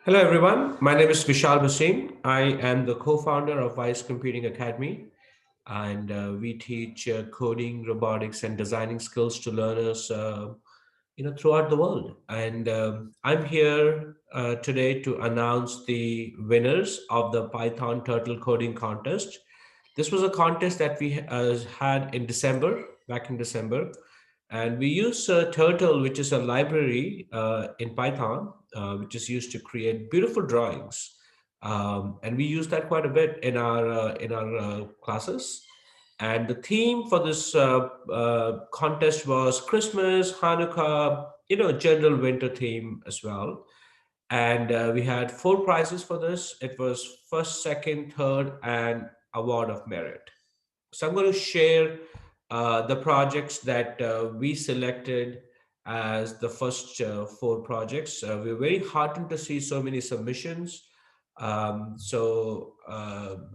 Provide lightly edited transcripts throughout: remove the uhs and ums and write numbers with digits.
Hello, everyone. My name is Vishal Hussain. I am the co-founder of Vice Computing Academy, and we teach coding, robotics, and designing skills to learners, throughout the world. And I'm here today to announce the winners of the Python Turtle Coding Contest. This was a contest that we had in December, back in December, and we use Turtle, which is a library in Python, which is used to create beautiful drawings. And we use that quite a bit in our classes. And the theme for this contest was Christmas, Hanukkah, general winter theme as well. And we had four prizes for this. It was first, second, third, and award of merit. So I'm going to share the projects that we selected as the first four projects. We're very heartened to see so many submissions.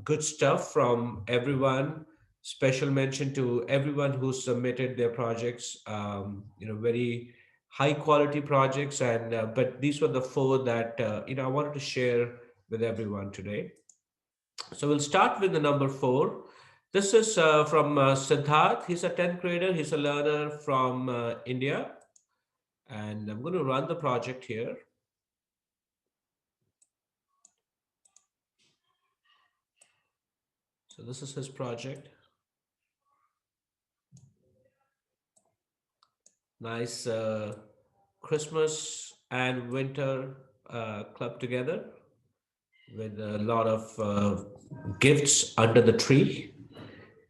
Good stuff from everyone. Special mention to everyone who submitted their projects. Very high quality projects, and but these were the four that I wanted to share with everyone today. So we'll start with the number four. This is from Siddharth. He's a 10th grader. He's a learner from India. And I'm going to run the project here. So this is his project. Nice Christmas and winter club together with a lot of gifts under the tree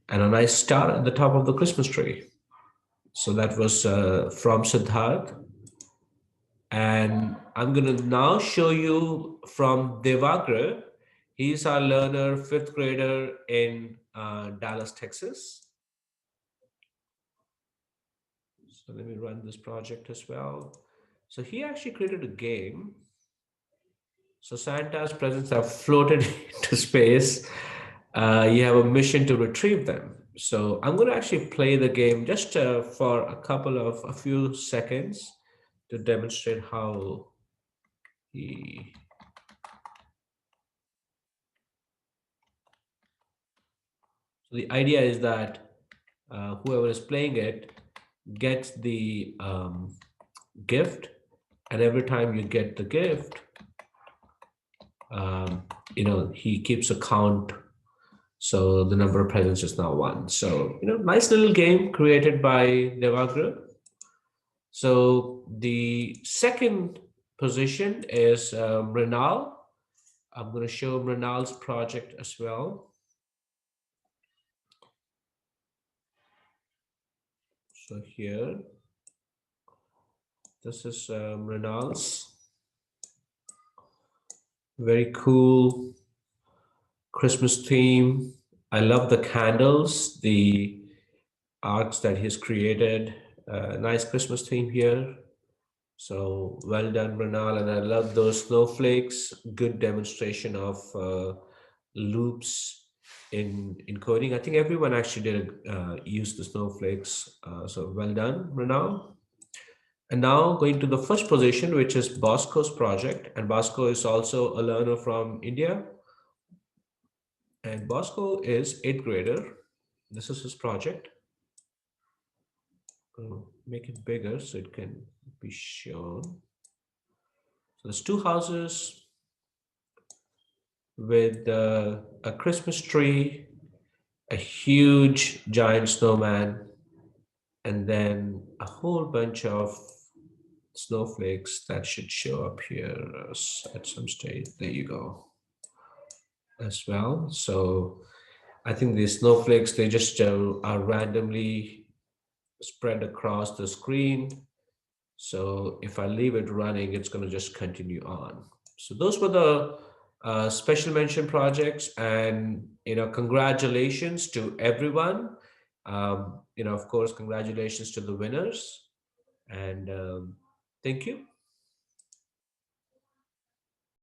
and a nice star at the top of the Christmas tree. So that was from Siddharth. And I'm going to now show you from Devagra. He's our learner, fifth grader in Dallas, Texas. So let me run this project as well. So he actually created a game. So Santa's presents are floated into space. You have a mission to retrieve them. So I'm going to actually play the game just for a few seconds to demonstrate how he. So the idea is that whoever is playing it gets the gift, and every time you get the gift, he keeps a count. So the number of presents is now one. So, nice little game created by Devagra. So the second position is Renal. I'm going to show Renal's project as well. So here, this is Renal's. Very cool Christmas theme. I love the candles, the arts that he's created. Nice Christmas theme here. So well done, Renal. And I love those snowflakes. Good demonstration of loops in coding. I think everyone actually did use the snowflakes. So well done, Renal. And now going to the first position, which is Bosco's project. And Bosco is also a learner from India. And Bosco is 8th grader. This is his project. Make it bigger so it can be shown. So there's two houses with a Christmas tree, a huge giant snowman, and then a whole bunch of snowflakes that should show up here at some stage. There you go as well. So I think these snowflakes, they just are randomly spread across the screen. So if I leave it running, it's going to just continue on. So those were the special mention projects, and congratulations to everyone. Of course, congratulations to the winners, and thank you.